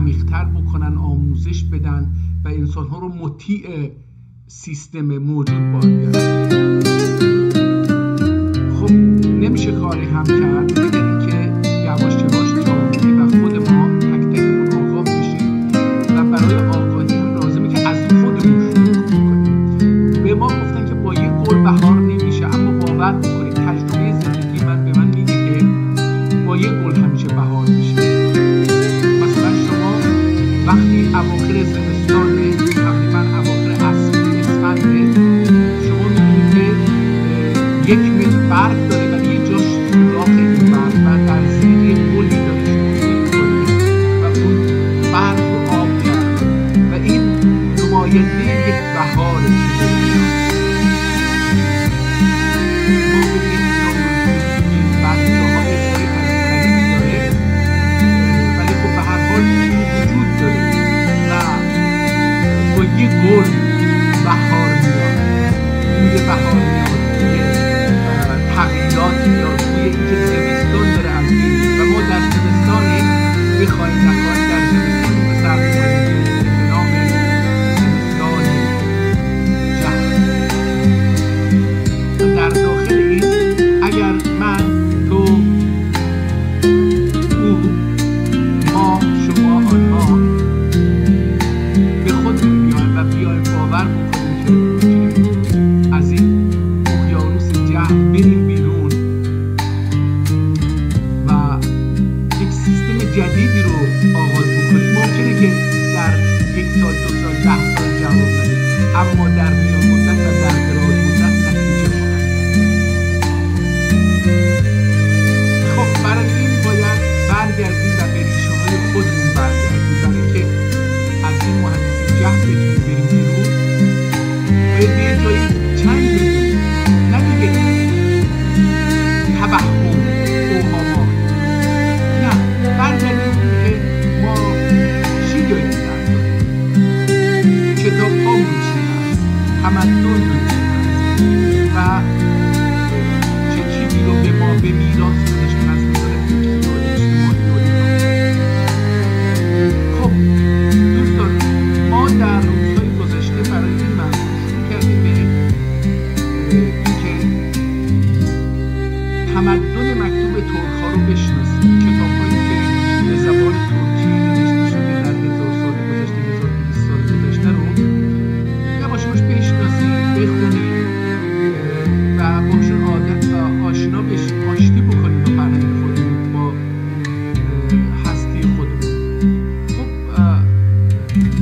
عمیق‌تر بکنن، آموزش بدن و انسان‌ها رو مطیع سیستم موجود باید. خب نمیشه کاری هم کرد مگر اینکه یواش یواش جامعه و خود ما تک تکمون آگاه بشیم و برای آگاهی هم لازمه که از خودمون شروع کنیم. به ما گفتن که با یه گل بهار نمیشه، اما باور بکنید تجربه زندگی من به من میگه که با یه گل همیشه بهار میشه. مثلا شما وقتی اواخر زمستان تقریبا اواخر اسفند شما میبینید که یک متر برف داره ولی یه جاش سوراخ این برف و در زیر یه گلی داره شما میکنید و اون برف رو آب کرده و این نماینده یک بهاره که ما ببینید نماینده بعضی جاهای خیلی غریبی داره ولی خب به هر حال وجود داره و با یه گل بهار میاد، بوی بهار میاد، تغییرات میاد، بوی اینکه زمستان داره از این و ما در زمستانی بخوایم نخواهیم در زمستانی به سر می‌کنیم به نام زمستان جهان. در داخل این اگر من، تو، او، ما، شما، آنها به خودمون بیایم و بیایم باور بکنیم که از این اقیانوس جهل بریم بیرون و یک سیستم جدیدی رو آغاز بکنیم. ممکنه که در 1 سال، 2 سال، 10 سال جواب نده، اما در میان مدت و در دراز مدت نتیجه خواهد. خب برای این باید برگردیم و به ریشه‌های خودمون برگردیم برای اینکه از این مهندسی جهل بتونیم بریم بیرون. باید به یه جایی چنگ بزنیم، نه دیگه توهم، اوهامات، نه برگردیم که ما چی داریم در داریم، کتاب هامون چی هست، تمدن چی هست و چه چیزی رو به ما به میراث گذاشتیم از نظر فکری و اجتماعی و اینا. خب دوستان، ما در روزهای گذشته برای این موضوع شروع کردیم به اینکه تمدن مکتوب ترک‌ها رو بشناسیم، کتاب‌هایی که به زبان ترکی نوشته شده در 1000 سال گذشته، 1200 سال گذشته رو یواش یواش بشناسیم، بخونیم و باشون آشنا بشیم، آشتی بکنیم با فرهنگ خودمون، با هستی خودمون. خب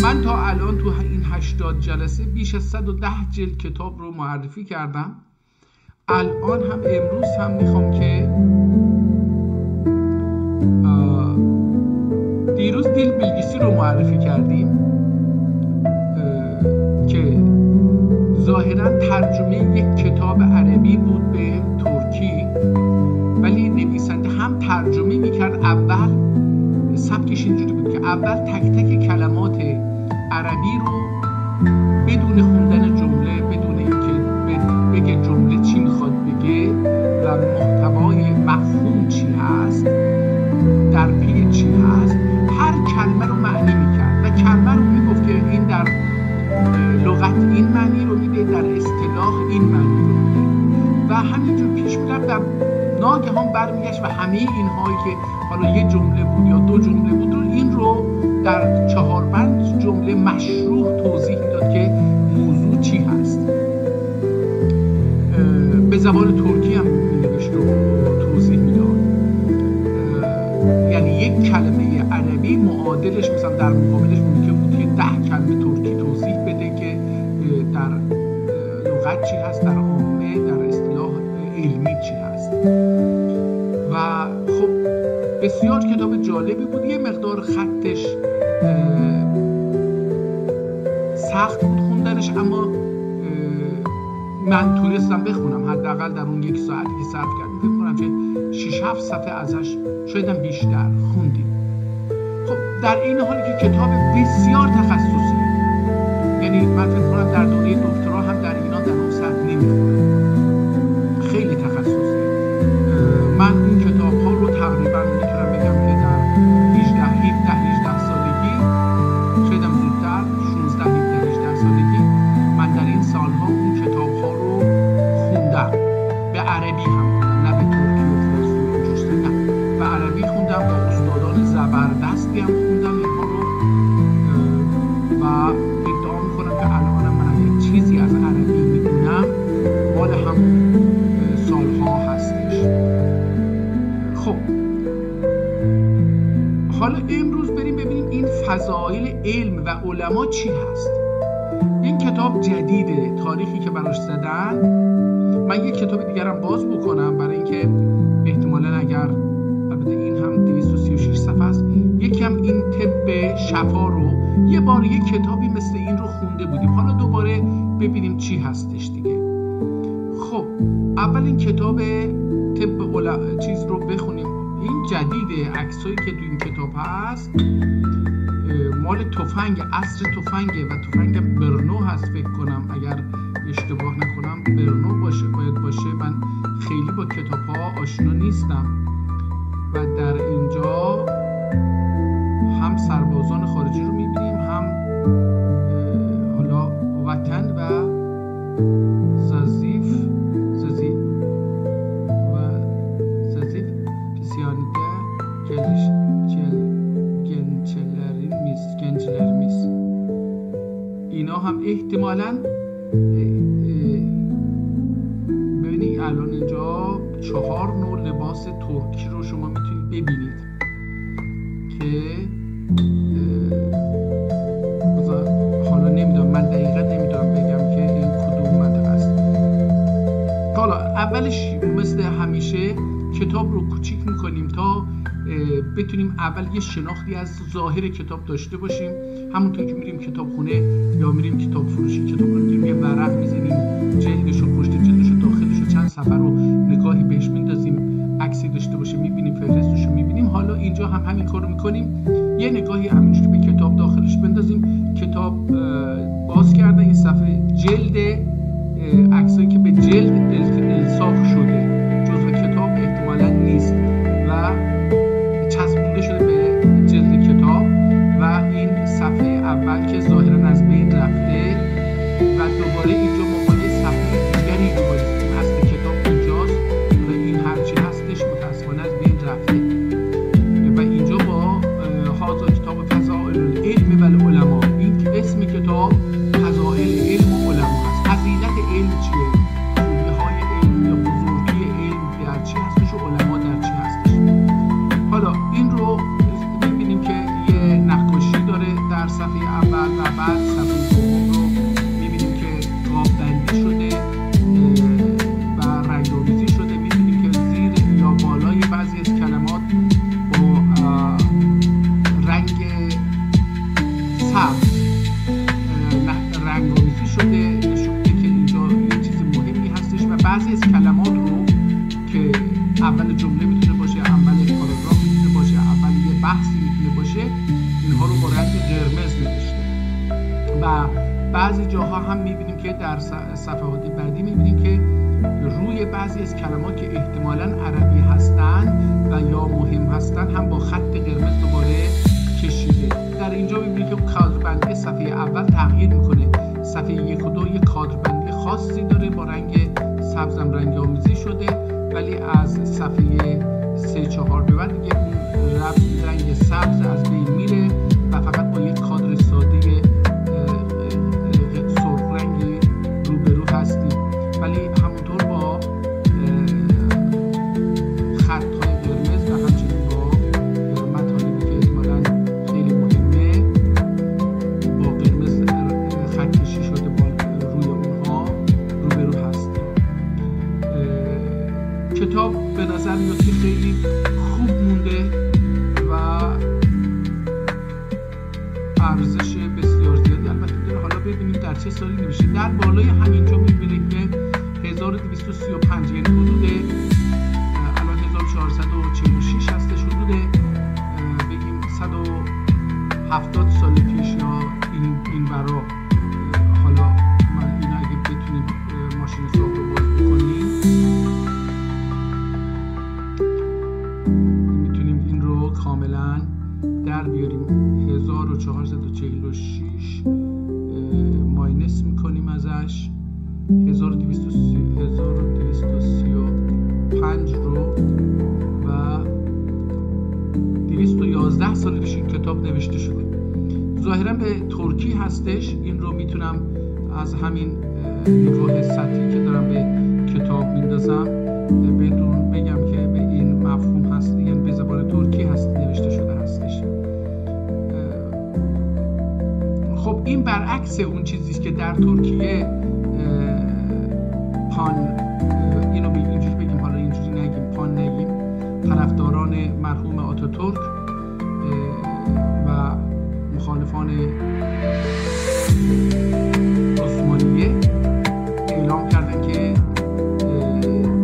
من تا الان تو این 80 جلسه بیش از 110 جلد کتاب رو معرفی کردم. الان هم امروز هم میخوام که دیروز دیل بیلگیسی رو معرفی کردیم که ظاهرا ترجمه یک کتاب عربی بود به ترکی، ولی نویسنده هم ترجمه میکرد. اول سبکش اینجوری بود که اول تک تک کلمات عربی رو بدون خوندن جمله، بدون اینکه بگه جمله چی میخواد بگه و محتوای مفهوم چی هست، در پی چی هست، هر کلمه رو معنی میکرد و کلمه رو میگفت که این در لغت این معنی رو میده، در اصطلاح این معنی رو میده و همینجور پیش میرفت و ناگهان برمیگشت و همه اینهایی که حالا یه جمله بود یا 2 جمله بود رو این رو در 4-5 جمله مشروح توضیح میداد که موضوع چی هست. به زبان ترکی هم مینوشت و توضیح میداد. یعنی یک کلمه عربی معادلش مثلا در مقابلش ممکن بود که 10 کلمه ترکی توضیح بده که در لغت چی هست، در عامه، در اصطلاح علمی چی هست. و خب بسیار کتاب جالبی بود. یه مقدار خطش سخت بود خوندنش، اما من تونستم بخونم. حداقل در اون 1 ساعتی که صرف کردم فکر کنم که 6-7 صفحه ازش شاید هم بیشتر خوندیم. خب در این حالی که کتاب بسیار تخصصی، یعنی من فکر کنم در دوره دکترا هم در اینا در اون سطح نمیخونم، خیلی تخصصی. من این کتاب ها رو تقریبا میتونم بگم که در 18 سالگی علم و علما چی هست. این کتاب جدیده، تاریخی که براش زدن. من یک کتاب دیگرم باز بکنم برای اینکه احتمالاً اگر البته این هم 236 صفحه است، یکم این طب شفا رو یه بار یک کتابی مثل این رو خونده بودیم، حالا دوباره ببینیم چی هستش دیگه. خب اول این کتاب طب چیز رو بخونیم. این جدیده، عکسایی که تو این کتاب هست مال تفنگ، عصر تفنگه و تفنگ برنو هست فکر کنم، اگر اشتباه نکنم برنو باید باشه. من خیلی با کتاب ها آشنا نیستم و در اینجا هم سربازان خارجی رو میبینیم، هم حالا وطن و زازیف پسیانده گنچلرمیس. اینا هم احتمالاً ببینید الان اینجا 4 نوع لباس ترکی رو شما میتونید ببینید که حالا نمیدونم، من دقیقا نمیدونم بگم که این کدوم منطقه است. حالا اولش مثل همیشه کتاب رو کوچیک میکنیم تا بتونیم اول یه شناختی از ظاهر کتاب داشته باشیم. همونطور که میریم کتابخونه یا میریم کتاب فروشی، کتاب رو میگیریم یه ورق میزنیم، جلدش و پشت جلدش و داخلش و چند صفحه رو نگاهی بهش میندازیم، عکسی داشته باشه میبینیم، فهرستش رو میبینیم. حالا اینجا هم همین کارو میکنیم، یه نگاهی همینجوری به کتاب داخلش بندازیم. کتاب باز کردن این صفحه جلد، عکسایی که به جلد الصاق شده جزو کتاب احتمالاً نیست و چسبونده شده به جلد کتاب و این صفحه اول که ظاهراً از بین رفته و دوباره اینجا مقاله صفحه دیگری دوباره هست کتاب اینجاست و این هرچی هستش متأسفانه از بین رفته و اینجا با هازا کتاب فضائل العلم و العلماء. این اسم کتاب فضائل علم و علما هست. فضیلت علم چیه؟ خوبی‌های علم یا بزرگی علم در چی هستش و علما در چی هستش. حالا این رو می‌بینیم که یه نقاشی داره در صفحه اول و بعد صفحه دوم رو می‌بینیم که قاب‌بندی شده و رنگ‌آمیزی شده. می‌بینیم که زیر یا بالای بعضی از کلمات با رنگ سبز رنگ‌آمیزی شده، نشون میده که اینجا یه چیز مهمی هستش و بعضی از کلمات رو که اول جمله میتونه باشه، اول پاراگراف میتونه باشه، اول یه بحثی میتونه باشه، اینها رو با رنگ قرمز نوشته. و بعضی جاها هم میبینیم که در صفحات بعدی میبینیم که روی بعضی از کلمات که احتمالاً عربی هستن و یا مهم هستن هم با خط قرمز دوباره کشیده. در اینجا میبینید که کادربندی صفحه اول تغییر میکنه. صفحه 1 و 2 یک کادربندی خاصی داره با رنگ سبزم رنگ آمیزی شده، ولی از صفحه 3-4 به بعد دیگه اون رنگ سبز از بین میره و فقط با یک کادر ساده سرخ رنگی روبرو هستیم، ولی همونطور با خط‌های قرمز و همچنین با مطالبی که احتمالاً خیلی مهمه با قرمز خط کشی شده با روی اونها روبرو هستیم. کتاب به نظر میاد که خیلی خوب مونده و ارزش بسیار زیادی البته داره. حالا ببینیم در چه سالی نوشته. در بالای همینجا میبینید که 1235 یعنی حدود الان 1446 هستش، حدود بگیم 170 سال پیش یا این برا. حالا من این اگه بتونیم ماشین حساب رو باز بکنیم میتونیم این رو کاملا در بیاریم. 1446 ماینس میکنیم ازش 1235 رو و 211 سال پیش این کتاب نوشته شده. ظاهرا به ترکی هستش. این رو میتونم از همین نگاه سطحی که دارم به کتاب میندازم بدون بگم که به این مفهوم هست، یعنی به زبان ترکی هست نوشته شده هستش. خب این برعکس اون چیزی است که در ترکیه اینو اینجوری بگیم، حالا اینجوری نگیم، نگیم، طرفداران مرحوم آتاتورک و مخالفان عثمانیه اعلام کردن که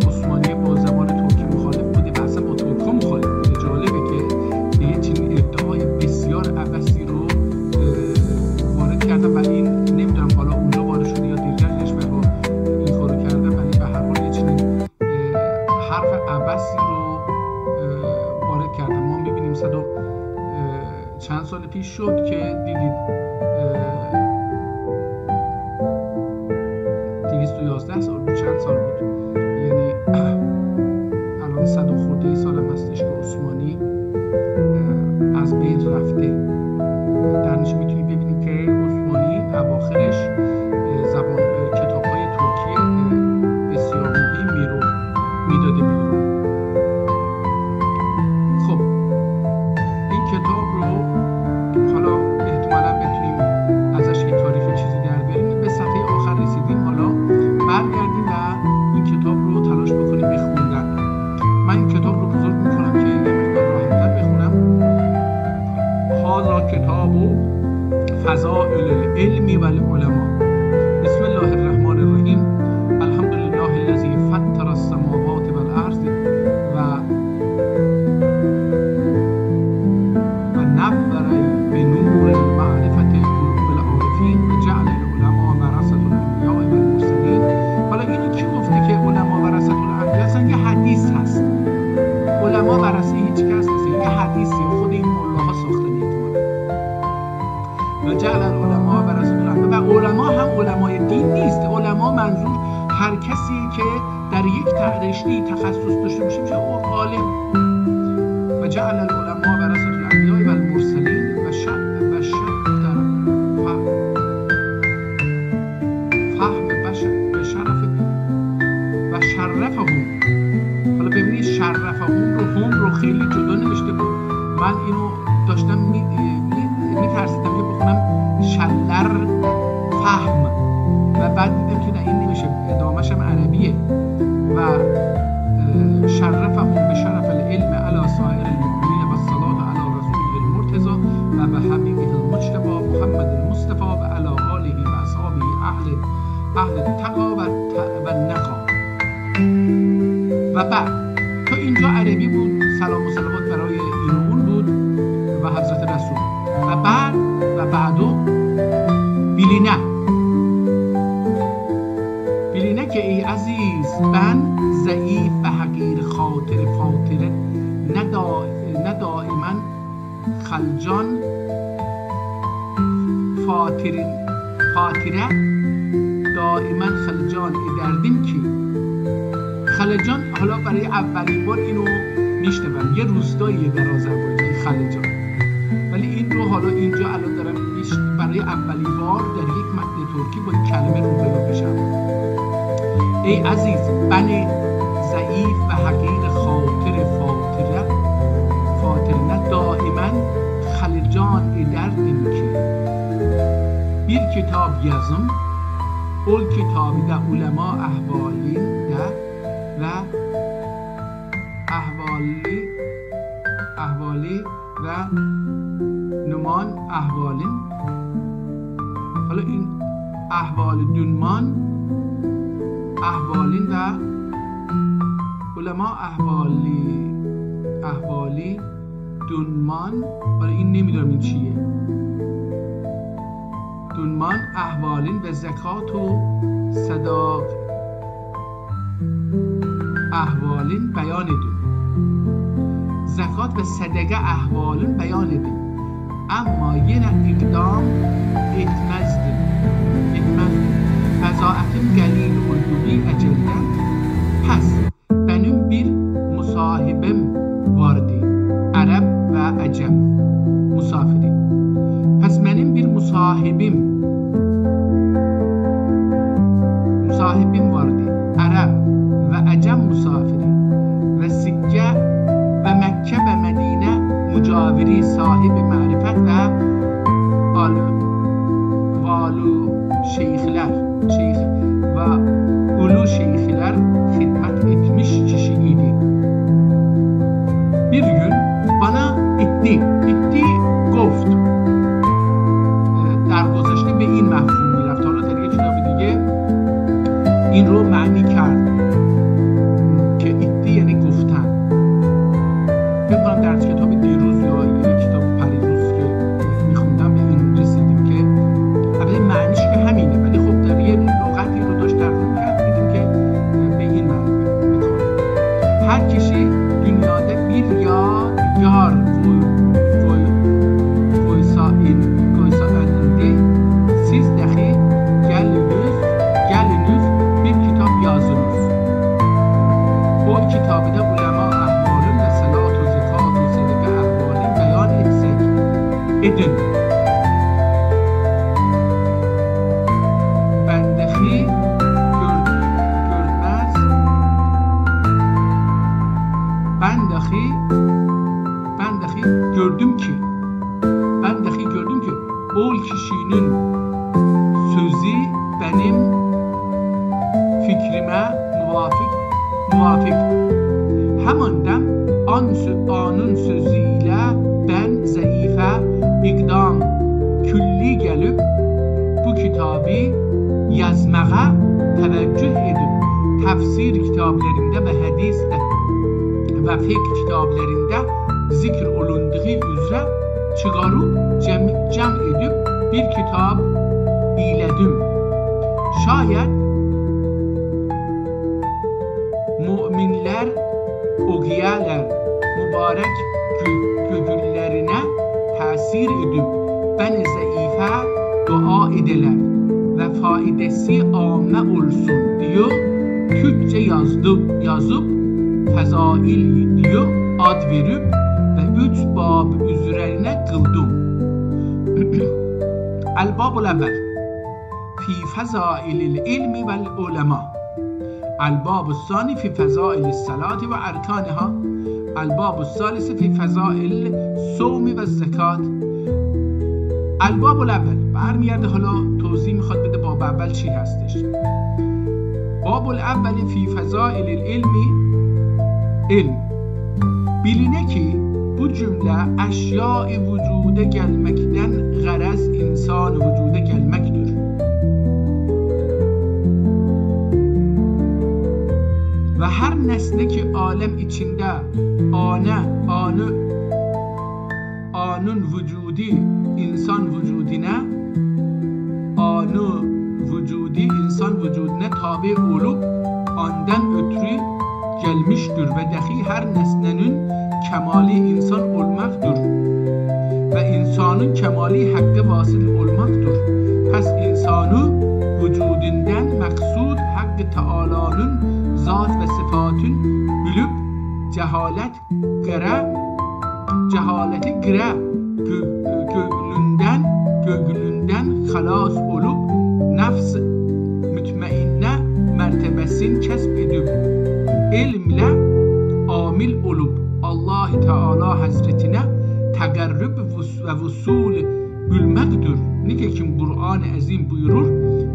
عثمانیه با زبان ترکی مخالف بوده و اصلا با ترک‌ها مخالف بوده. جالبه که یه چنین ادعای بسیار عبثی رو وارد کردن و این نمیدونم حالا اونجا وارد شده یا دیگر کشورها این کارو کردن، ولی به هر حال یه چنین حرف عبثی رو وارد کردن. ما می‌بینیم چند سال پیش شد که دیدید 211 سال بود، چند سال بود، یعنی الان 100 و خورده سال هم هستش که عثمانی از بین رفته. در نتیجه میتونید ببینید که عثمانی اواخرش زبان کتاب‌های ترکی بسیار مهمی رو میداده بیرون. خب این کتاب رو حالا احتمالاً بتونیم ازش یه تاریخ چیزی در بیاریم. به صفحه آخر رسیدیم، حالا برگردیم و این کتاب رو تلاش بکنیم بخوندن. من این کتاب رو بزرگ میکنم که یه مقدار راحت‌تر بخونم. هذا کتاب فضائل العلم والعلماء. بسم الله الرحمن الرحیم. الحمد لله الذي فطر السماوات والارض و نور بنور المعرفة قلوب العارفین و جعل العلماء ورثة الانبیاء و المرسلین. حالا اینو کی گفته که علما ورثة الانبیاء؟ اصلا یه حدیث هست. علما ورثه هیچ کس نیست، یه حدیثی خود این ملاها ساختن احتمالاً. و جعل العلماء ورثة الانبیاء. و علما هم علمای دین نیست. علما منظور هر کسی که در یک رشته تخصص داشته باشه میشه عالم. و جعل العلماء ورثة الانبیاء و المرسلین و فهم و شرفهم. حالا ببینید شرفهم رو خیلی جدا نوشته بود. من اینو داشتم میترسیدم که بخونم شلر فهم و بعد دیدم که نه این نمیشه، ادامه‌ش هم عربیه. و شرفهم به شرف العلم علی سایر المؤمنین و الصلاة علی رسوله المرتضی و به حبیبه المجتبی محمد المصطفى و علی آله و اصحابه اهل التقی و النقا. و بعد تا اینجا عربی بود، سلام و صلوات برای این و اون بود و حضرت رسول. و بعدو بیلینه که ای عزیز بن ضعیف و حقیر خاطر فاطره نه دائما خلجان فاطره دائما خلجان دردیم کی خلجان. حالا برای اولین بار اینو میشنوم، یه روستاییه در آذربایجان خلجان، ولی این رو حالا اینجا الان دارم برای اولین بار در یک متن ترکی با این کلمه روبرو میشم. ای عزیز بن ضعیف و حقیر خاطر فاطره نه دائما خلجان دردیم کی bir kitap yazım ol kitabı da ulema ahvalinde ve ahvali ve numan ahvalin. حالا این احوال دنمان احوالین و علما احوالی دنمان. حالا این نمیدونم این چیه. دنمان احوالین و زکات و صداق احوالین بیان دون. زکات و صدقه احوالین بیان دون. اما yine اقدام etmezdim. Fezaatim gelil uldubi ecelden. Pes benim bir musahibim vardı. Arap ve Acem musafiri. Pes benim bir musahibim vardı. Arap ve Acem musafiri. Ve Sikke ve Mekke ve Medine mücaviri sahibi marifet ve şeyhler, şeyh ve ulu şeyhler hizmet etmiş kişiydi. Bir gün bana itti گفت در گذشته به این مفهوم میرفت. حالا در یک کتاب دیگه این رو معنی کرد که ایتی یعنی گفتن. فکر کنم در کتاب دیروز یا کتاب پریروز که میخوندم به این رسیدیم که البته معنیش که همینه، ولی خب در یه لغتی رو داشت ترجمه کرد، دیدیم که به این معنی میکنه. هر کسی dünyada bir yar koysa önünde siz dahi geliniz bir kitap yazınız. O kitabda ulema ahvalin ve salat ve zekat ve sedeke ahvalin beyan edin. Ben dahi görmez, ben dahi gördüm ki o kişinin sözü benim fikrime muvafık. Hemen onun sözüyle ben zayıfa ikdam külli gelip bu kitabı yazmağa teveccüh edip tefsir kitaplarında ve hadis ve fiqh kitaplarında zikr olunduğu üzere çıkarıp cem edip bir kitap eyledim. Şayet müminler okuyalar, mübarek gönüllerine tesir edip ben zayıfa dua edeler ve faidesi âme olsun diyor. Türkçe yazıp fezail diyor ad verip ve 3 bab üzerine kıldım. الباب الأول في فضائل العلم والعلماء. الباب الثاني في فضائل الصلاة وأركانها. الباب الثالث في فضائل الصوم والزكاة. الباب الأول برمیگرده، حالا توضیح میخواد بده باب اول چی هستش. باب الاول فی فضائل العلم. علم biline ki bu cümle eşya-i vücuda gelmekten garaz insan vücuda gelmektir. Ve her nesne ki alem içinde anın vücudi insan vücudine tabi olup ondan ötürü gelmiştir ve dahi her nesnenin kemali insan olmaktır ve insanın kemali hakkı vasıl olmaktır. Pes insanı vücudundan maksud Hakkı Teala'nın zat ve sıfatın bilip cehaleti gire göğlünden halas olup nefs mütmainne mertebesin kesb edip ilmle amil olup Allah Teala Hazretine tegarrub ve vusul bilmektir. Nitekim Kur'an-ı Azim buyurur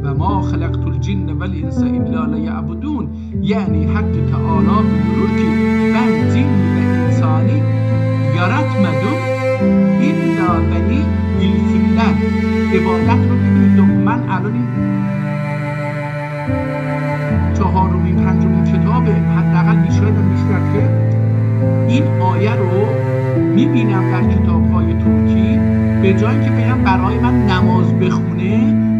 ve ma halaktul cinne vel insa illa liya'budun. Yani Hakkı Teala buyurur ki ben cin ve insanı yaratmadım illa beni bilsinler. İbadet رو ببینید. من الان چهارمین پنجمین کتاب حداقل شاید بیشتر که این آیه رو میبینم در کتاب‌های ترکی، به جایی که بگم برای من نماز بخونه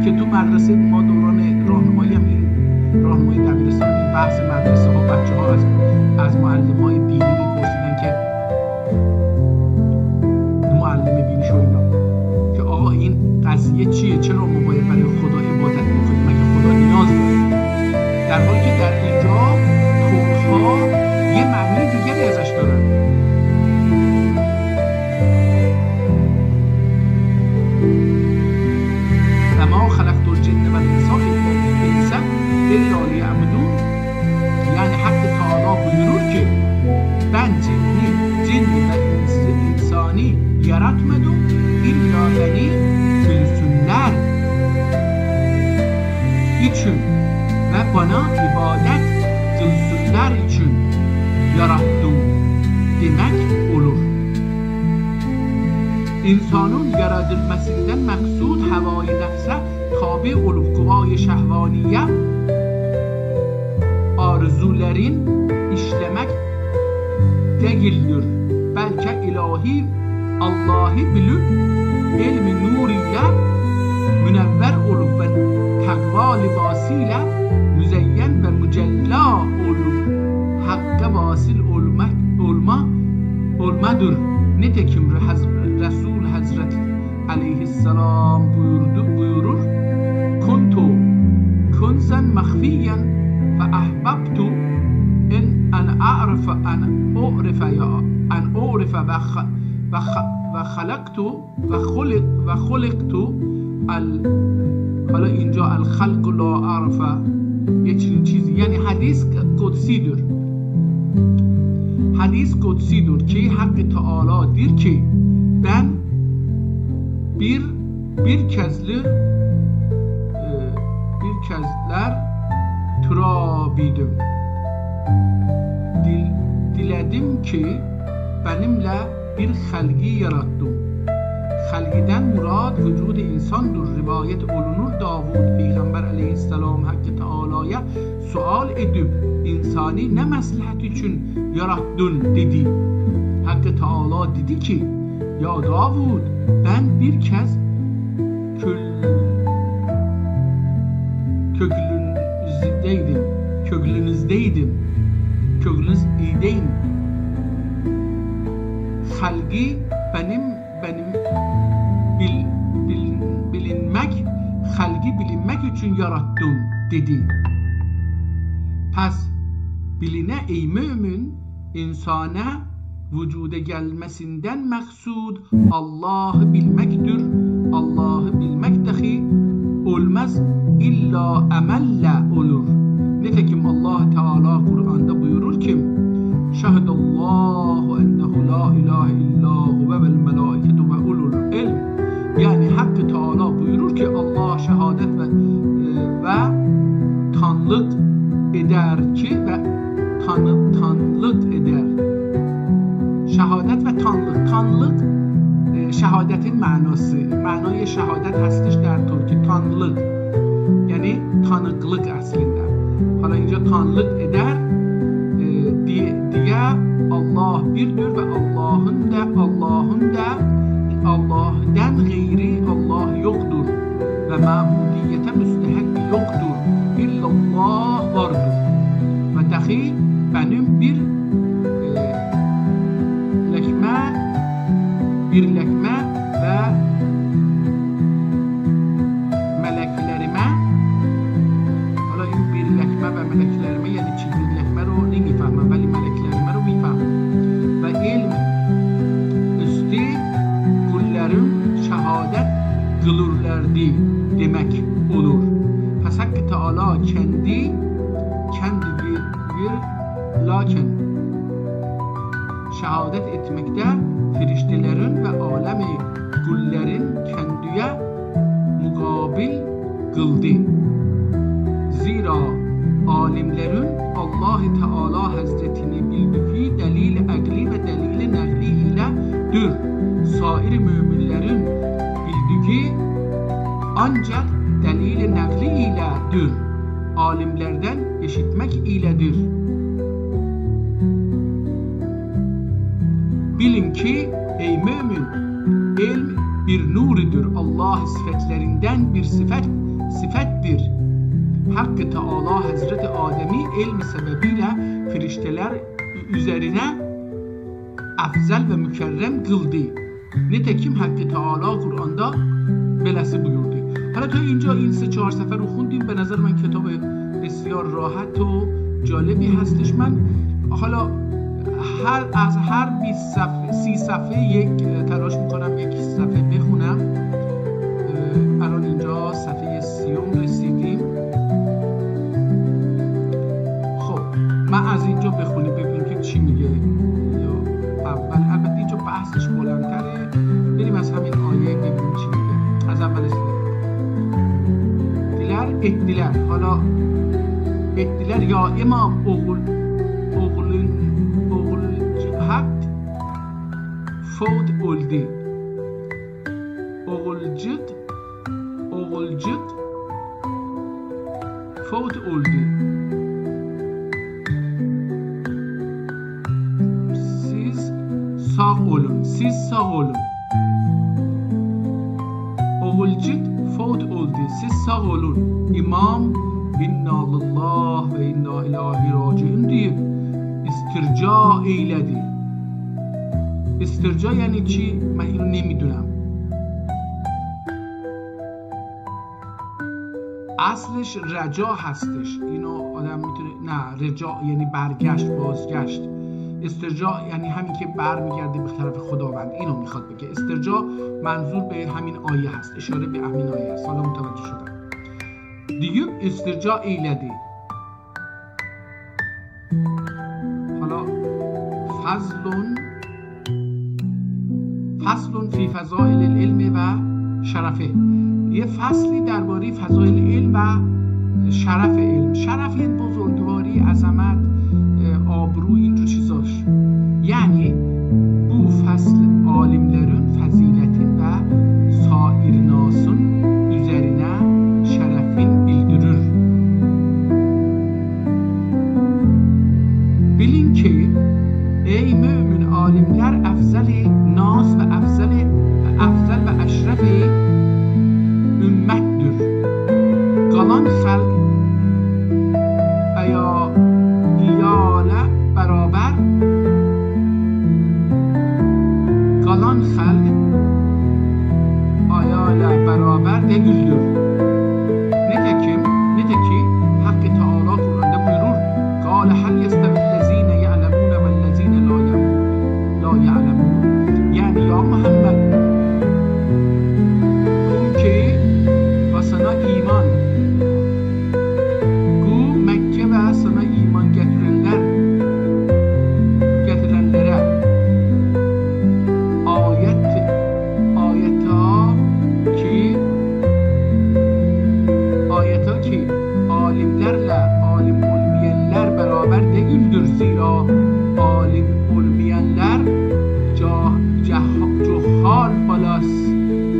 که تو مدرسه ما دوران راهنمایی هم این راهنمای دبیرستان این بحث مدرسه ها بچه‌ها از معلم‌های دینی می‌پرسیدن که معلم دینی شو اینا که آقا این قضیه چیه، چرا ما باید برای خدا عبادت بکنیم مگه خدا نیاز داره؟ در حالی که در اینجا ترک‌ها یه معنی دیگری ازش دارن. و ما خلقت الجن والانس الا لیعبدون. یعنی حق تعالی buyurur ki ben cin ve insani yaratmadım illa beni bilsinler bana ibadət qılsınlar üçün yarattım demək olur. İnsanın yaradılmasından məqsud havai nəfsə tabi olub quvay şəhvaniyyə arzuların işləmək deyildir. Bəlkə ilahi Allah'ı bilib ilmi nur ilə münəvvər olub və təqva libası ilə müzəyyən və mücəlla olub haqqa vasil olmadır. Nitekim Resul Hazreti aleyhisselam buyurur kuntu kunzan məxfiyyən və əhbəbtu an a'rifa و خلقت حالا اینجا الخلق لا عرفه یه چیزی، یعنی حدیث قدسیdir. Hadis qudsidir ki Haqqı Teala deyir ki ben bir kezler türabidim. Diledim ki benimle bir xalqi yarattım. Xalqiden murad vücud insandır. Rivayet olunur Davud Peygamber aleyhisselam Haqqı Teala'ya sual edip insani ne məsləhət üçün yarattın dedi. Haqqı Teala dedi ki ya Davud ben bir kez köklünüzdeydim. Xalqi bilinmek için yarattım dedi. Pes biline ey mümin insana vücuda gelmesinden məqsud Allah'ı bilmektir. Allah'ı bilmek dahi olmaz illa amelle olur. Nitekim Allah Teala Kur'an'da buyurur ki Şahidallahu ennehu la ilahe illahu ve vel melaiketu ve ulul ilm. Yani Hakkı Teala buyurur ki Allah şehadet ve tanlık eder ki ve tanlık eder. Şehadet ve tanlık şehadetin manası. Manayı şehadet hastış der Türkçe tanlık. Yani tanıklık aslında. Hala ince tanlık eder diye Allah birdir ve Allah'dan gayri Allah yoktur ve mabudiyete müstehak yoktur. İllallah vardır. Ve dahi benim bir lekme ve meleklerime hala این bir lekme ve meleklerime yani çi bir lekme رو نمیفهمم ولی meleklerime رو میفهمم ve ilm üstü kullarım şehadet kılırlardı demek olur. Pes Hakkı Teala kendidir lakin şehadet etmekte firiştelerin ve alemi kullerin kendiye mukabil kıldı. Zira alimlerin Allah-u Teala Hazretini bildiği delil akli ve delil nakli ile dür. Sair müminlerin bildiği ancak delil nakli ile dür. Alimlerden işitmek iledir. Bilin ki ey mümin ilm bir nuridir. Allah sıfatlerinden bir sıfattir. Hakkı Teala Hazreti Adem'i ilmi sebebiyle firişteler üzerine afzal ve mükerrem kıldı. Nitekim Hakkı Teala Kur'an'da belası buyurdu. Hala تا اینجا این 3-4 صفحه رو خوندیم. به نظر من کتاب بسیار راحت و جالبی هستش. من حالا از هر 30 صفحه یک تلاش میکنم یک صفحه بخونم. الان اینجا صفحه 30 رسیدیم. خب من از اینجا بخونیم ببینیم که چی میگه. یا اول البته اینجا بحثش بلندتره، بریم از همین آیه ببینیم چی میگه. از اولش ettiler. Hala ettiler ya imam oğulun hakt fot oldu. Oğulcuk fot oldu. Siz sağ olun. Oğulcuk fot oldu. Siz sağ olun. İmam inna lillah ve inna ilahi raciun deyib istirca eyledi. استرجاع یعنی چی؟ من اینو نمیدونم. اصلش رجا هستش. اینو آدم میتونه نه رجاع یعنی برگشت، بازگشت. استرجاع یعنی همین که برمیگرده به طرف خداوند. اینو میخواد بگه. استرجاع منظور به همین آیه هست. اشاره به همین آیه هست. حالا متوجه شدم. دیگه استرجاع ایلدی. حالا فصل فی فضائل العلم و شرفه. یه فصلی درباره فضائل علم و شرف علم. شرف یعنی بزرگواری، عظمت، آبرو، اینجور چیزاش. یعنی bu fasl alimlerin faziletin ve sair nasın üzerine şerefin bildirir. Bilin ki ey mümin alimler efzali nas ve efzel ve eşrefi ümmettir. Kalan halk iyale beraber değildir. Nitekim Hakkı Teala Kur'an'da buyurur. Kâle hal yestevillezîne ya'lemûne vellezîne la ya'lemûn. Yani ya Muhammed ki ve sana iman bu Mekke ve sana iman getirenlere ayeta ki alimlerle alim olmayanlar beraber değildir. Zira alim olmayanlar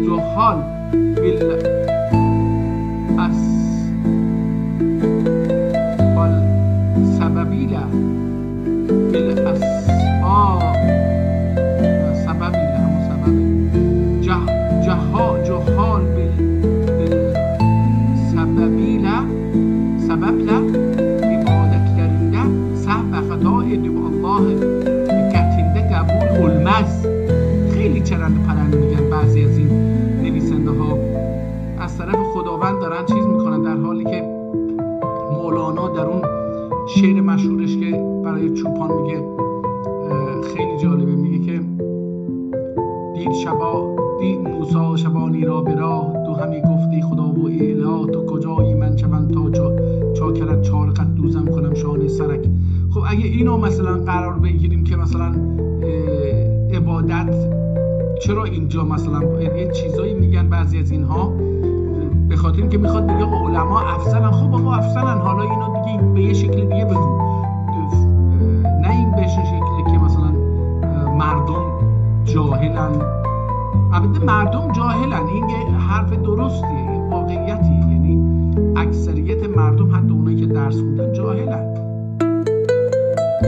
cuhal bil sebebiyle sebeple ibadetlerinde sahv ve hata edip Allah'ın katında kabul olmaz. خیلی چرند پرند میگن بعضی از این نویسنده ها از طرف خداوند دارن چیز میکنن، در حالی که مولانا در اون شعر مشهورش که برای چوپان میگه خیلی جالبه، میگه که دید موسی شبانی را به راه تو همی گفتی خدا و اله تو کجایی من شوم تا چاکرت چارقت دوزم کنم شانه سرک. خب اگه اینو مثلا قرار بگیریم که مثلا عبادت چرا اینجا مثلا یه چیزایی میگن بعضی از اینها به خاطر اینکه میخواد بگه علما افضلن. خب آقا افضلن، حالا اینو دیگه به یه شکل دیگه بگو، نه این به شکلی که مثلا مردم جاهلن. البته مردم جاهلن، این یه حرف درستیه، این واقعیتیه. یعنی اکثریت مردم حتی اونایی که درس خوندن جاهلن.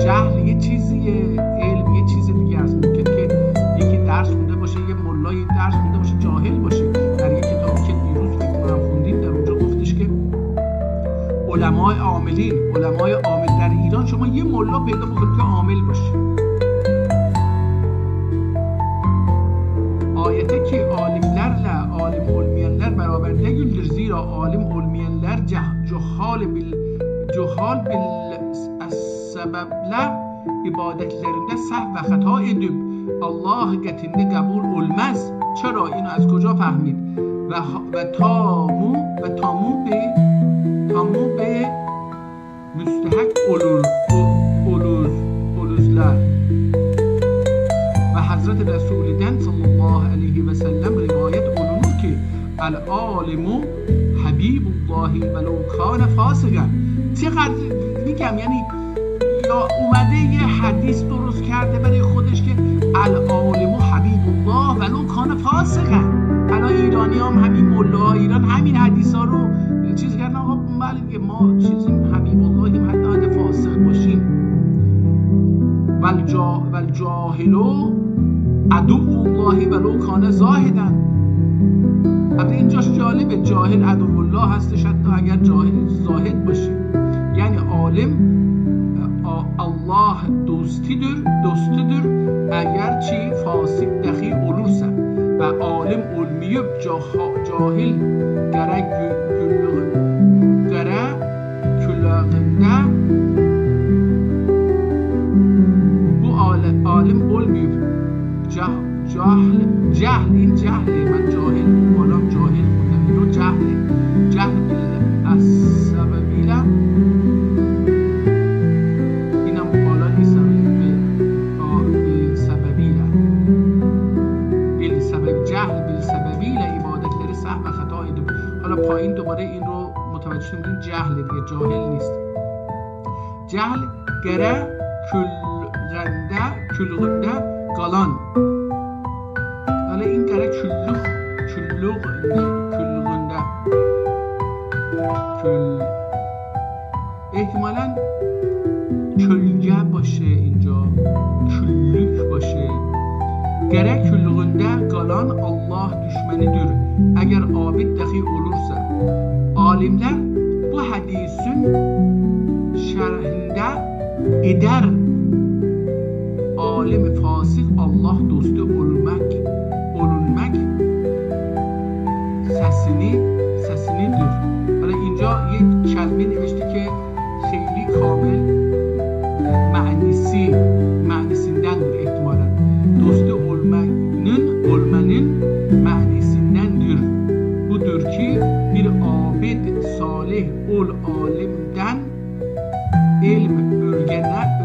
جهل یه چیزیه، علم یه چیز دیگه است. ممکن که یکی درس خونده باشه، یه ملایی درس خونده باشه جاهل باشه. در یک کتابی که دیروز فکر کنم خوندیم در اونجا گفتش که علمای عامل در ایران شما یه ملا پیدا بکنید که عامل باشه. ayete ki alimlerle alim olmayanlar beraber değildir. Zira alim olmayanlar cuhal bil sebeple ibadetlerinde sahv ve hata edip Allah katında kabul olmaz. چرا؟ اینو از کجا فهمید؟ و تامو به مستحق اولوزlar ve Hazreti Resulü'den sallallahu aleyhi ve sellem rivayet olunur ki el alimu habib حبیب الله ولو کان فاسقا. چقدر میگم، یعنی یا اومده یه حدیث درست کرده برای خودش که العالم حبیب الله ولو کان فاسقا. الان ایرانی هم همین ملاهای ایران همین حدیث ها رو چیز کردن، آقا بله ما چیزیم حبیب اللهیم حتی اگه فاسق باشیم. والجاهلو عدو الله ولو کان زاهدا. البته اینجاش جالبه، جاهل عدو الله هستش حتی اگر جاهل زاهد باشه. یعنی عالم Allah dostidir eğer ki fasik dahi olursa ve alim olmayıp cahil külağında bu alim olmayıp cahlin ben cahil olam cahil o cahl sebebiyle پایین دوباره این رو متوجه شدیم جهل دیگه، جاهل نیست. جهل گره külgünde kalan. حالا این گره külgünde احتمالاً کلگه باشه، اینجا küllük باشه. Gere külgünde kalan Allah düşmenidir. Eğer abid dahi olursa. Alimler bu hadisin şerhinde eder alim fasık Allah dostu olunmak sesinidir. Hala اینجا یک کلمه نوشته که خیلی کامل معنیsindendir احتمالاً. Dostu olmanın ma'nisindendir. Budur ki bir abid salih ol alimden ilm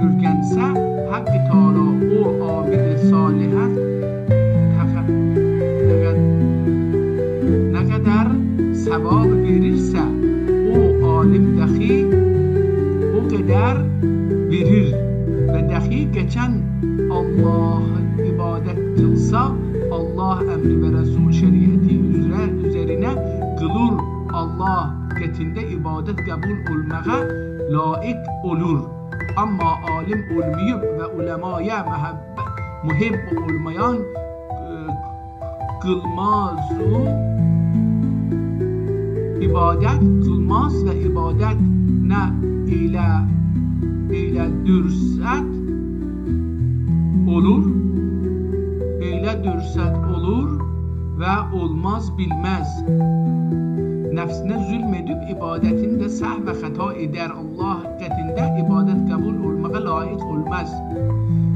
örgense Hak-ı Teala o abid salihat ne kadar sevap verirse o alim dahi o kadar verir ve dahi geçen Allah'a ibadet kılsa Allah emri ve Resul şeriatı üzerine kılır. Allah katında ibadet kabul olmağa layık olur. Ama alim olmayıp ve ulemaya muhib olmayan ibadet kılmaz ve ibadet ne ile dürset olur. Dürset olur ve olmaz bilmez. Nefsine zulmedip ibadetinde sah ve hata eder. Allah katında ibadet kabul olmağa layık olmaz.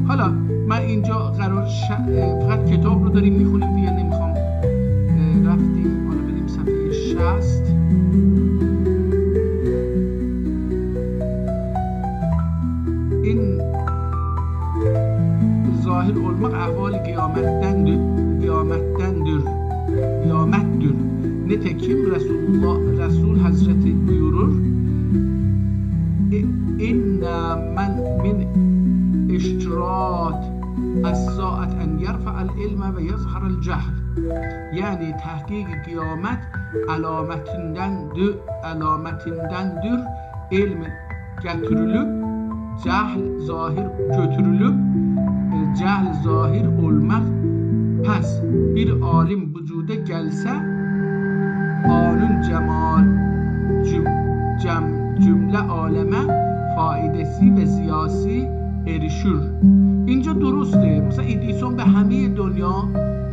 حالا من اینجا قرار فقط کتاب رو داریم میخونیم دیگه نمیخوام رفتیم. حالا بریم صفحه 60. این zahir olmak ahval kıyamettendir. Nitekim Resul Hazreti buyurur. İnna men min iştirat as-saat en yerfa'al ilme ve yazhara'l cehl. Yani tahkik kıyamet alametindendir. İlm getirilip cehl zahir götürülüp cehl zahir olmak. Pes bir alim vücuda gelse anın cümle aleme faidesi ve siyasi erişir. اینجا درسته. مثلا ادیسون به همه دنیا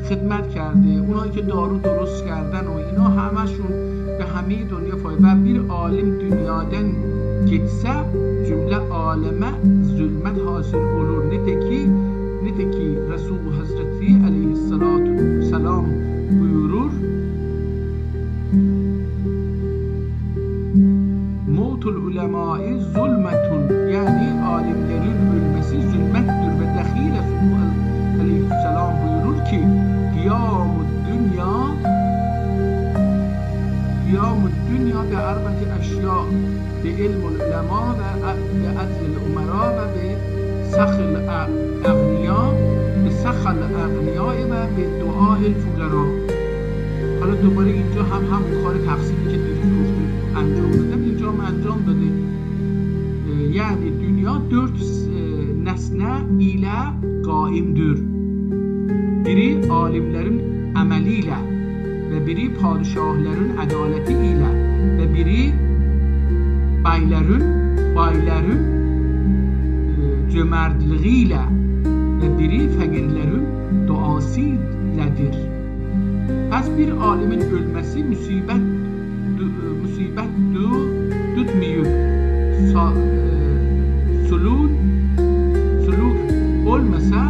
خدمت کرده، اونایی که دارو درست کردن و اینا همشون به همه دنیا فایده. و bir alim dünyadan gitse cümle aleme zulmet hasıl olur. Niteki Resul Hazreti Aleyhissalatu Selam buyurur. Mautul ulemai zulmetun, yani alimlerin ölmesi zulmettir ve dahi Resul Aleyhisselam buyurur ki kıyamud قیام الدنیا به اربعه اشیاء، به علم العلماء و به عدل الامراء و به سخل الاغنیاء و به دعاء الفقراء. حالا دوباره اینجا همون کار تقسیمی که دیروز گفتیم انجام دادن، اینجا هم انجام داده. Yani dünya 4 nesne ile qaimdir. Biri alimlerin əməliyle ve biri padişahların ədaleti ile ve biri bayların cömertliği ile ve biri fakirlerin duası iledir. Pes bir alimin ölmesi musibet tutmayıp suluk olmasa,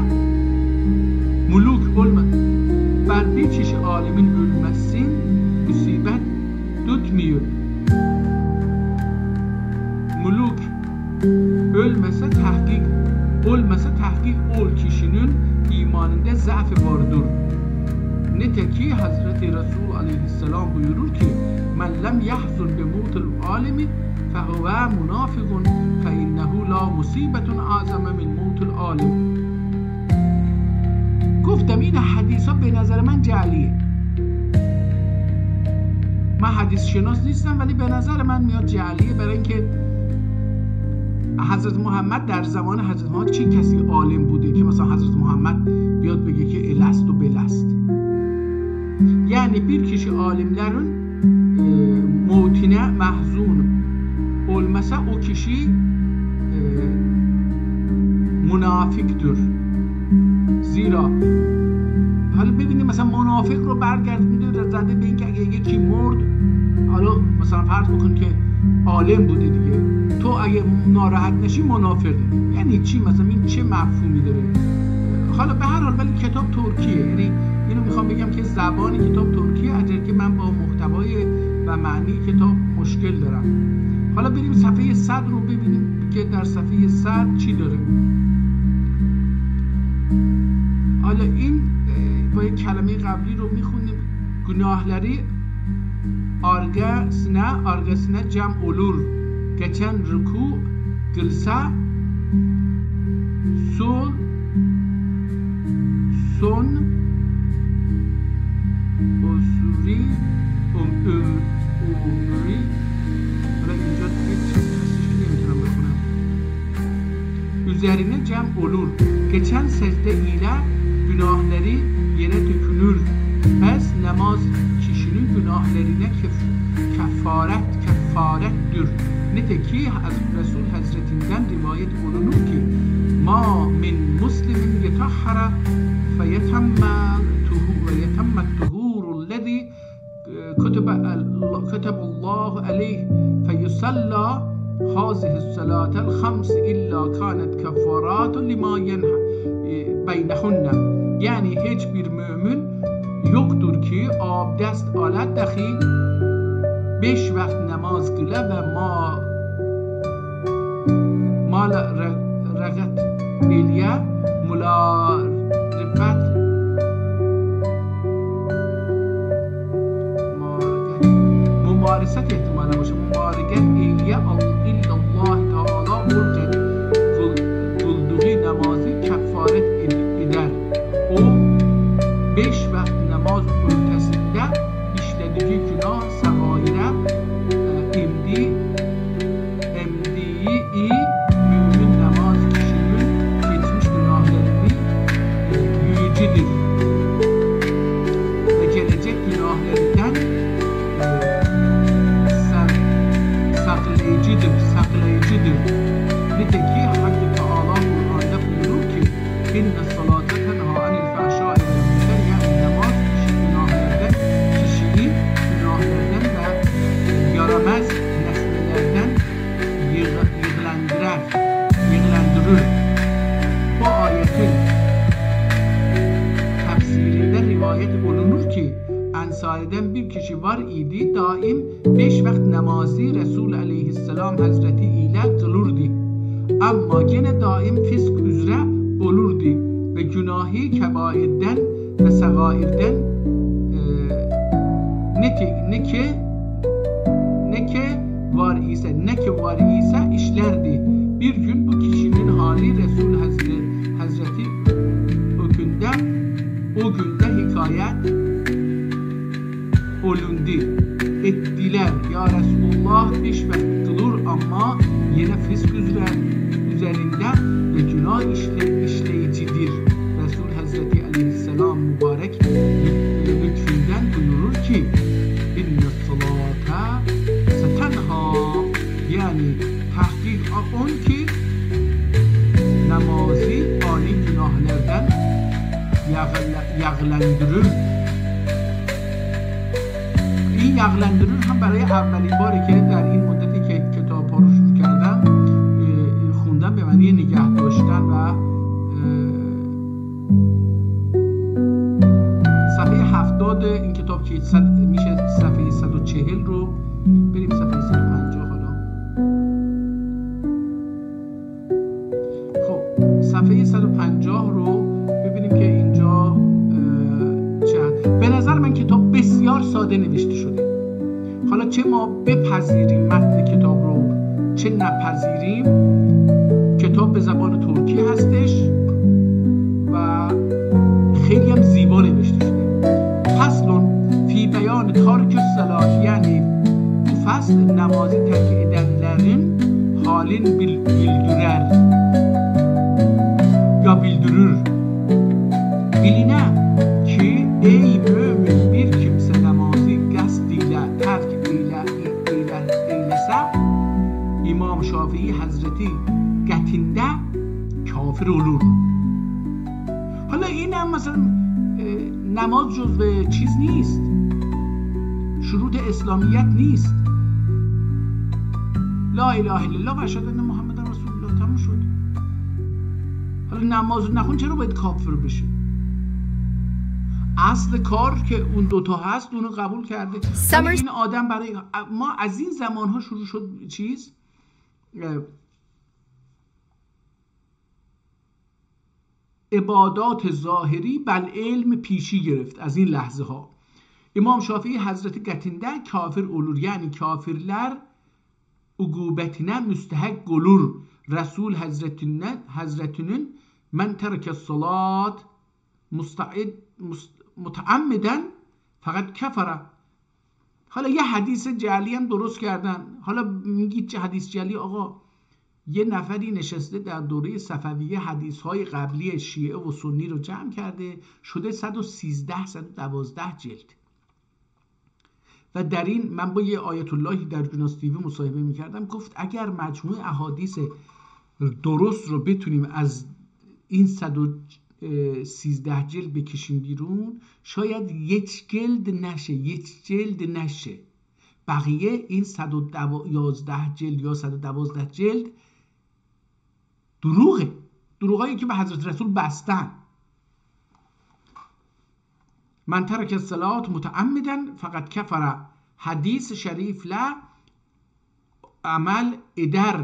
muluk olmasa, bel bir çeşit alimin ölmesi musibet tutmuyor. Muluk olmasa tahkik ol kişinin imanında zaaf vardır. Niteki Hazreti Resul aleyhisselam buyurur ki men lem yahzun bi mutul alimi فهو منافق فإنه لا مصيبة أعظم من موت العالم. گفتم این حدیثا به نظر من جعلیه. من حدیث شناس نیستم ولی به نظر من میاد جعلیه، برای اینکه حضرت محمد در زمان حضرت محمد چه کسی عالم بوده که مثلا حضرت محمد بیاد بگه که الست و بلست. یعنی bir kişi alimlerin موتine محزون olmasa o kişi منافقdır. زیرا حالا ببینید مثلا منافق رو برگردونده زده به اینکه اگه یکی مرد، حالا مثلا فرض بکن که عالم بوده دیگه، تو اگه ناراحت نشی منافقی. یعنی چی؟ مثلا این چه مفهومی داره؟ حالا به هر حال ولی کتاب ترکیه، یعنی اینو میخوام بگم که زبان کتاب ترکیه، اگر که من با محتوای و معنی کتاب مشکل دارم. حالا بریم صفحه 100 رو ببینیم که در صفحه 100 چی داره. حالا این با یک کلمه قبلی رو میخونیم. Günahları argasına cem olur. Geçen ruku kılsa son usuri umri. حالا اینجا هیچ تصریحی نمیتونم بخونم. Üzerine cem olur. Geçen secde ile günahları yere dökülür. Pes namaz kişinin günahlarına kefarettir. Niteki Resul Hazretinden rivayet olunur ki ma min muslimin yetahhara feyetemmet tuhurul lezi kataballahu aleyh feyusalla hazihi salatel khams illa kanet kefaratun lima yenha beynehunne. Yani hiçbir mümin yoktur ki abdest alet dahi 5 vakit namaz kıla ve mal ragat ilya mumareset ihtimali başı mumareset ilya illallah Teala urcet kıldığı namazı kefaret eder. O 5 vakit namaz ötesinde işlediği günah sagaire emdiği mümin namaz kişinin geçmiş günahlarını yücedir ve gelecek günahlarından saklayıcıdır. Niteki Hakkı Teala Kur'an'da buyurur ki inne salate tenha anil fahşai vel münker. Yani namaz kişiyi günahlardan ve yaramaz nesnelerden yığlandırır. Bu ayetin tefsirinde rivayet olunur ki Ensari'den bir kişi var idi, daim 5 vakit namazı Resul aleyhisselam hazreti ile kılırdı. Ama gene daim fisk üzere olurdu ve günahı kebairden ve segairden ne ki var ise ne ki var ise işlerdi. Bir gün bu kişinin hali Resul Hazreti o günde hikayet olundu. Ettiler ya Resulullah peşbet kılır ama yine fisk üzerinde ve günah işleyicidir. Resul Hazreti Aleyhisselam mübarek lütfünden buyurur ki inne salata setenha, yani tahkik on ki namazı ani günahlardan yağlandırır. این یغلندرون هم برای اولین باری که در این مدتی که کتاب ها رو شروع کردم خوندم به معنی نگه داشتن و صفحه 70 این کتاب که میشه صفحه 140 رو بریم صفحه 150. حالا خب صفحه 150 رو ببینیم که اینجا به نظر من کتاب بسیار ساده نوشته شده. حالا چه ما بپذیریم متن کتاب رو چه نپذیریم، کتاب به زبان ترکی هستش و خیلی هم زیبا نوشته شده. فصل فی بیان تارک الصلاة، یعنی bu fasl namazı terk edenlerin halin bildirer ya bildirir. Biline ki ey mümin bir kimse namazı qasdiyle terk eylesə İmam Şafii Hazreti qətində kafir olur. حالا این هم مثلا نماز جزو چیز نیست، شروط اسلامیت نیست. لا اله الا الله و اشهد ان محمد رسول الله تموم شد. حالا نماز نخون چرا باید کافر بشه؟ اصل کار که اون دوتا هست اونو قبول کرده. این آدم برای ما از این زمانها شروع شد چیز عبادات ظاهری بل علم پیشی گرفت. از این لحظه ها İmam Şafii Hazreti qətində kafir olur. Yəni kafirlər uqubətinə müstəhəq olur. Resul Hazretinin mən tərəkə salat متعمدن فقط کفره. حالا یه حدیث جعلی هم درست کردن. حالا میگید چه حدیث جعلی؟ آقا یه نفری نشسته در دوره صفویه حدیث‌های قبلی شیعه و سنی رو جمع کرده، شده 112 جلد. و در این من با یه آیت اللهی در جوناس تیوی مصاحبه میکردم، گفت اگر مجموع احادیث درست رو بتونیم از این 113 جلد بکشیم بیرون، شاید یک جلد نشه. بقیه این 111 جلد یا 112 جلد دروغایی که به حضرت رسول بستن. من ترک الصلاة متعمدن فقط کفر. حدیث شریف لا عمل eder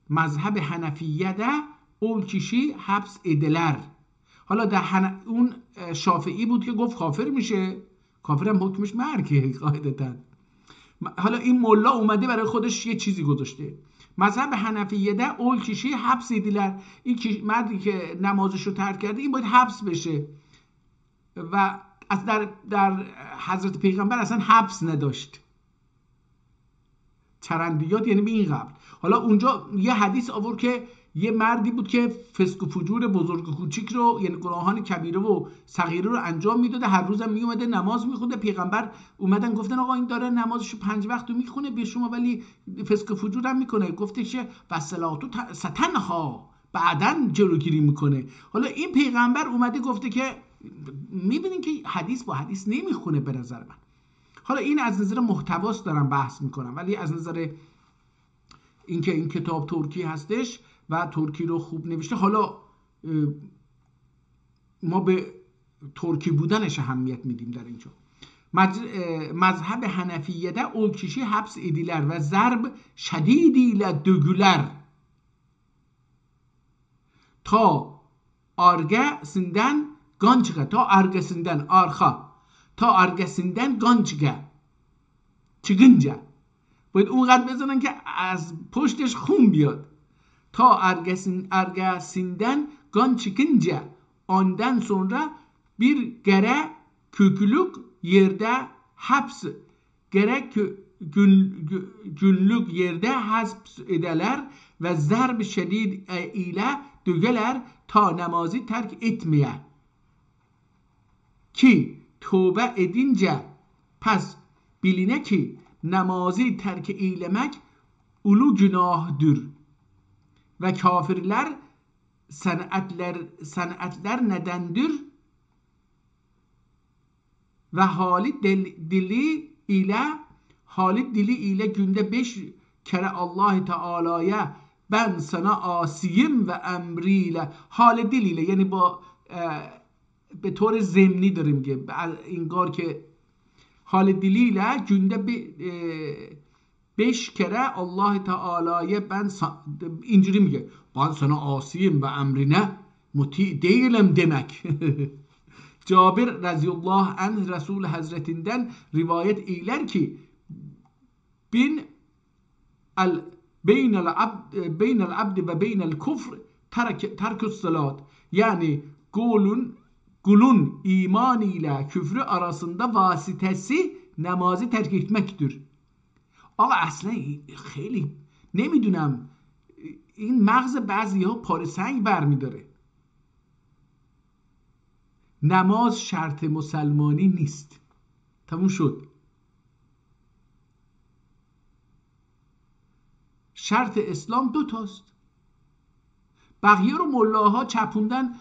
مذهب حنفیه ده اون کشی حبس ادلر. حالا در اون شافعی بود که گفت کافر میشه، کافرم حکمش مرگه قاعدتاً. حالا این ملا اومده برای خودش یه چیزی گذاشته، مذهب حنفیه ده اول کشی حبس ادلر، این مردی که نمازشو ترک کرده این باید حبس بشه. و از در حضرت پیغمبر اصلا حبس نداشت، چرندیات یعنی به این قبل. حالا اونجا یه حدیث آورد که یه مردی بود که فسق و فجور بزرگ و کوچیک رو، یعنی گناهان کبیره و صغیره رو انجام میداده، هر روزم میومده نماز میخونده. پیغمبر اومدن گفتن آقا این داره نمازشو 5 وقت میخونه به شما ولی فسق و فجور هم میکنه. گفتش و صلاتو ستنها، بعدن جلوگیری میکنه. حالا این پیغمبر اومده گفته که میبینین که حدیث با حدیث نمیخونه به نظر من. حالا این از نظر محتواست دارم بحث میکنم، ولی از نظر اینکه این کتاب ترکی هستش و ترکی رو خوب نوشته، حالا ما به ترکی بودنش اهمیت میدیم در اینجا. مذهب حنفیه ده اولکشی حبس ediler ve ضرب şedidiyle dögüler ta argesinden gançga, ta argesinden arka, ta argesinden gançga çıkınca باید اونقدر بزنن که از پشتش خون بیاد. تا ergesinden kan çıkınca ondan sonra bir kere kökülük yerde haps gerek günlük yerde haps ederler ve zerb şedid ile dögeler ta namazı terk etmeye ki tövbe edince pes biline ki namazı terk eylemek ulu günahtır ve kafirler sanatler nedendir ve Halid dili ile günde 5 kere Allah Teala'ya ben sana asiyim ve emriyle Halid diliyle yani با به طور ضمنی داریم که انگار که Halid diliyle günde 5 kere Allah Teala'ya ben اینجوری میگه ben sana asiyim ve emrine muti değilim demek. Cabir radıyallahu anh Resul Hazretinden rivayet eyler ki beynel abd ve beynel kufr terkus salat yani kulun iman ile küfrü arasında vasitesi namazı terk etmektir. آقا اصلا خیلی نمیدونم این مغز بعضی ها پاره سنگ برمیداره. نماز شرط مسلمانی نیست. تموم شد. شرط اسلام 2 تاست. بقیه رو ملاها چپوندن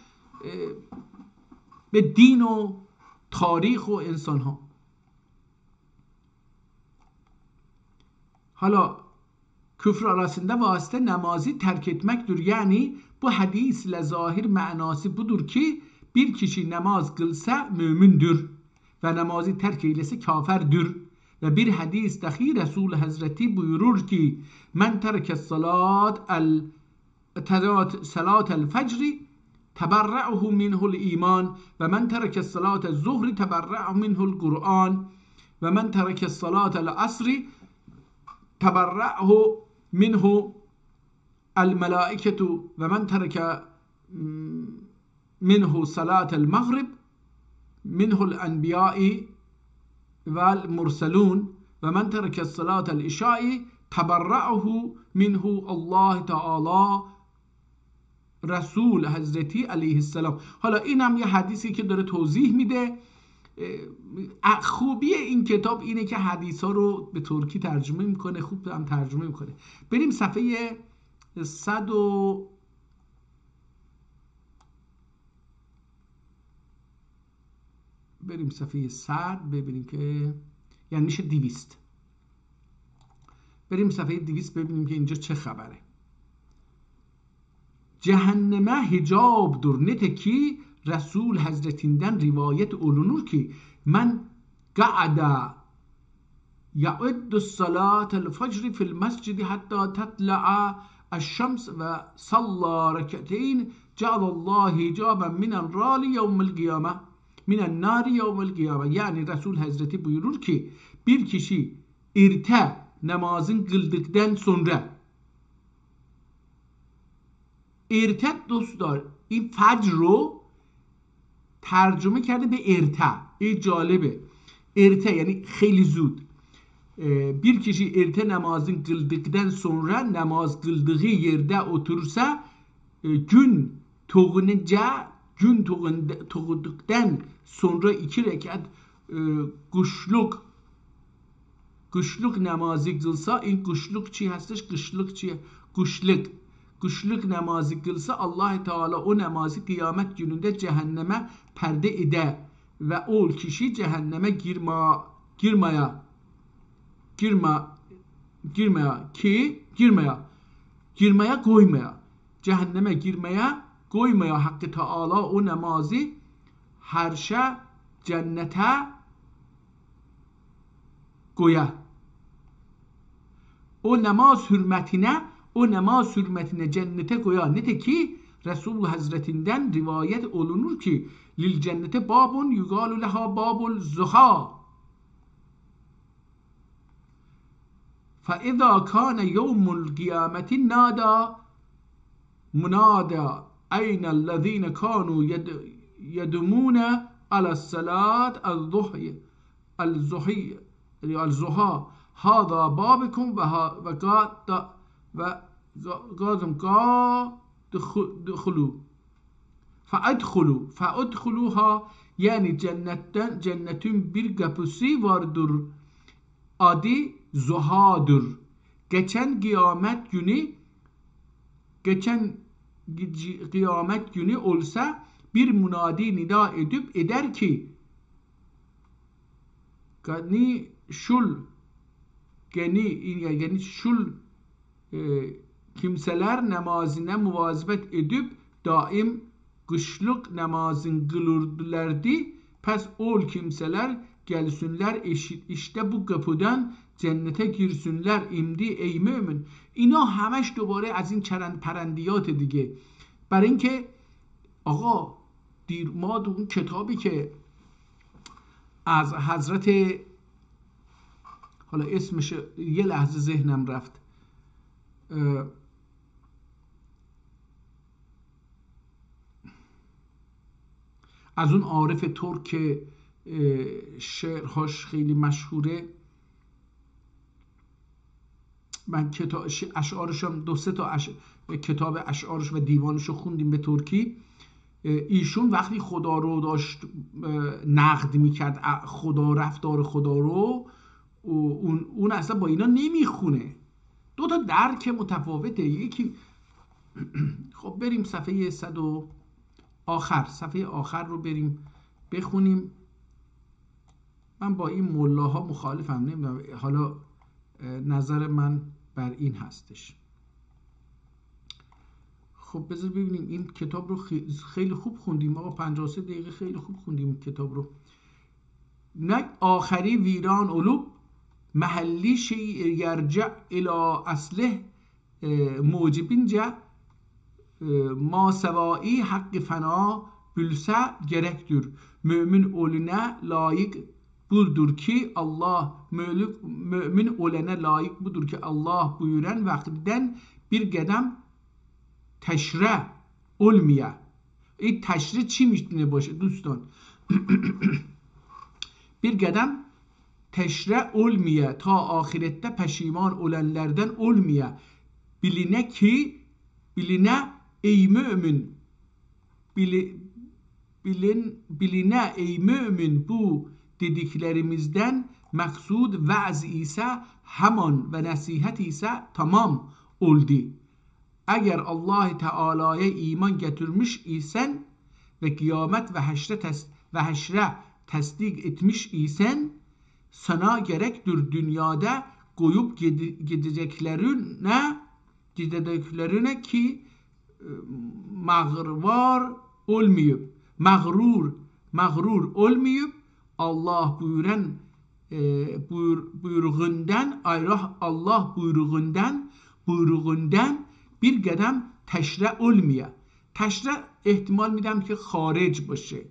به دین و تاریخ و انسان ها. حالا küfür arasında vasıta namazı terk etmektir. Yani bu hadis ile zahir manası budur ki bir kişi namaz kılsa mümindir ve namazı terk eylese kafirdir. Ve bir hadis dahi Resul Hazreti buyurur ki men terke salat el fecri teberra'uhu minhul iman ve men terke salat el zuhri teberra'uhu minhul Kur'an ve men terke salat el asri تبرأه منه الملائكة ومن ترك منه صلاة المغرب منه الأنبياء والمرسلون ومن ترك الصلاة العشاء تبرأه منه الله تعالى رسول حضرتی علیه السلام. حالا این هم یه حدیثی که داره توضیح میده. خوبی این کتاب اینه که حدیث ها رو به ترکی ترجمه میکنه، خوب هم ترجمه میکنه. بریم صفحه 100 بریم صفحه 100 ببینیم که یعنی میشه 200. بریم صفحه 200 ببینیم که اینجا چه خبره. cehenneme hicabdır. Nete ki Resul Hazretinden rivayet olunur ki men qa'ada ya'uddu salatel fecri fil mescidi hatta tatla'a eş-şems ve salla reketeyn cealallahu hicaben minel rali yevmel kıyame minen nari yevmel kıyame. Yani Resul Hazreti buyurur ki bir kişi irte namazın kıldıktan sonra ارتد دوستدار این فجر رو ترجمه کرده به ارته. این جالبه. ارته یعنی خیلی زود. Bir kişi erte namazın kıldıktan sonra namaz kıldığı yerde otursa gün doğduktan sonra 2 rekat kuşluk namazı kılsa این kuşluk چی هستش؟ kuşluk چیه؟ kuşluk namazı kılsa Allah Teala o namazı kıyamet gününde cehenneme perde eder ve o kişi cehenneme girmeye koymaya, cehenneme girmeye koymaya Hakkı Teala o namazı herşe cennete koyar. O namaz hürmetine cennete koyar. Nete ki Resul Hazretinden rivayet olunur ki lil cennete babun yugalu leha babul zuha فاذا کان یوم القیامت نادا منادا این الذین كانوا یدمون على الصلاة الضحى هذا بابكم و قادم دخلوا فادخلوها یعنی cennetin bir kapısı vardır. Adı Zuhadır. Geçen kıyamet günü olsa bir münadi nida edip eder ki yani şul kimseler namazına muvazibet edip daim kışlık namazın kılırdılardı. Pes ol kimseler gelsinler işte bu kapıdan cennete girsinler imdi ey mümin. اینا همش دوباره از این چرند پرندیات دیگه. برای اینکه آقا ما اون کتابی که از حضرت حالا اسمش یه لحظه ذهنم رفت از اون عارف ترک که شعرهاش خیلی مشهوره من کتاب اشعارشم دو سه تا کتاب اشعارش و دیوانشو خوندیم به ترکی ایشون وقتی خدا رو داشت نقد میکرد خدا رفتار خدا رو اون اصلا با اینا نمیخونه دو تا درک متفاوته یکی خب بریم صفحه 100 صفحه آخر رو بریم بخونیم من با این ملاها مخالفم نمیدونم حالا نظر من بر این هستش خب بذار ببینیم این کتاب رو خیلی خوب خوندیم آقا 53 دقیقه خیلی خوب خوندیم کتاب رو نک آخری ویران علوب محلی شیء یرجع الى اصله موجبین جا ما سوایی حق فنا bülse gerektir. Mümin oluna layık budur ki Allah mümin olana layık budur ki Allah buyuran vaxtdən bir qədəm təşrə olmaya. Təşrə çi میتونه باشه دوستان؟ bir qədəm təşrə olmaya ta axirətdə pəşiman olanlardan olmaya. Bilinə ey mümin bilinə ey mümin bu dediklərimizdən məqsud vəz isə həman və nəsihət isə tamam oldu. Əgər Allah Teala'ya iman gətirmiş isən və qiyamət və həşrə təsdiq etmiş isən sana gərəkdir dünyada qoyub gedəcəklərinə ki mağrur olmayıb Allah buyruğundan Allah buyruğundan bir qədəm təşrə olmaya. təşrə ehtimal میدم که خارج باشه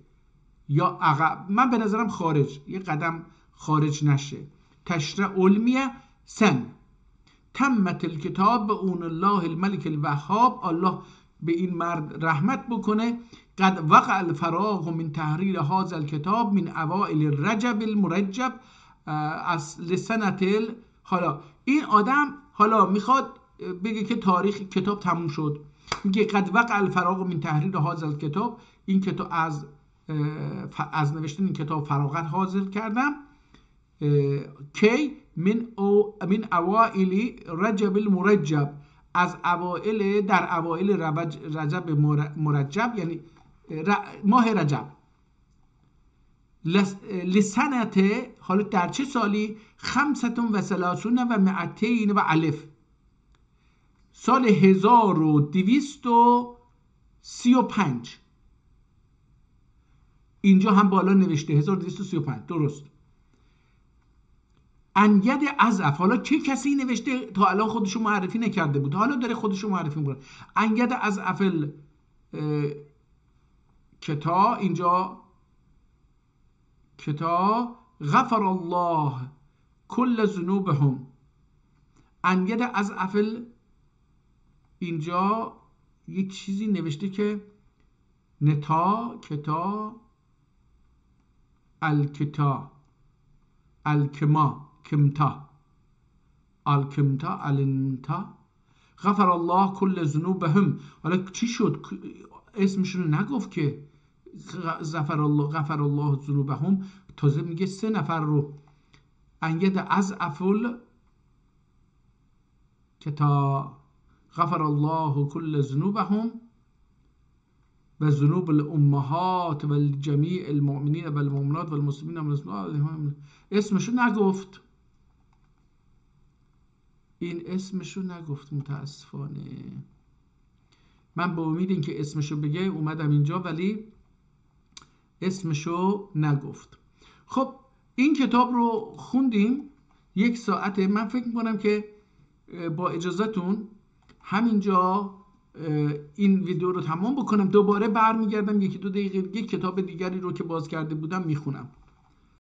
یا عقب من به نظرم خارج یه قدم خارج نشه تشرع علمیه سن تمت الکتاب به اون الله الملک الوهاب الله به این مرد رحمت بکنه قد وقع الفراغ من تحریر هذا الكتاب من اوائل رجب المرجب از لسنت حالا این آدم حالا میخواد بگه که تاریخ کتاب تموم شد میگه قد وقع الفراغ من تحریر هذا الكتاب این کتاب از نوشتن این کتاب فراغت حاصل کردم کی من اوائل رجب المرجب از اوائل در اوائل رجب مرجب یعنی ماه رجب لسنت حالا در چه سالی 35 و 200 و الف سال 1235 اینجا هم بالا نوشته 1235 درست انید ازعف حالا چه کسی نوشته تا الان خودشو معرفی نکرده بود حالا داره خودشو معرفی میکنه انید ازعف کتاب اینجا کتاب غفر الله کل ذنوبهم انید از افل، اینجا یک چیزی نوشته که نتا کتا الکتا الکما کمتا الکمتا الانتا غفر الله کل ذنوبهم. حالا چی شد؟ اسمشون نگفت که غفر الله ذنوبهم، تازه میگه 3 نفر رو انید از افل که تا غفر الله کل ذنوبهم و ذنوب الامهات و جمیع المؤمنین و المؤمنات و المسلمین و المسلمات، اسمشو نگفت. این اسمشو نگفت متاسفانه. من به امید این که اسمشو بگه اومدم اینجا، ولی اسمشو نگفت. خب این کتاب رو خوندیم 1 ساعته. من فکر میکنم که با اجازهتون همینجا این ویدیو رو تمام بکنم، دوباره برمیگردم 1-2 دقیقه یک کتاب دیگری رو که باز کرده بودم میخونم.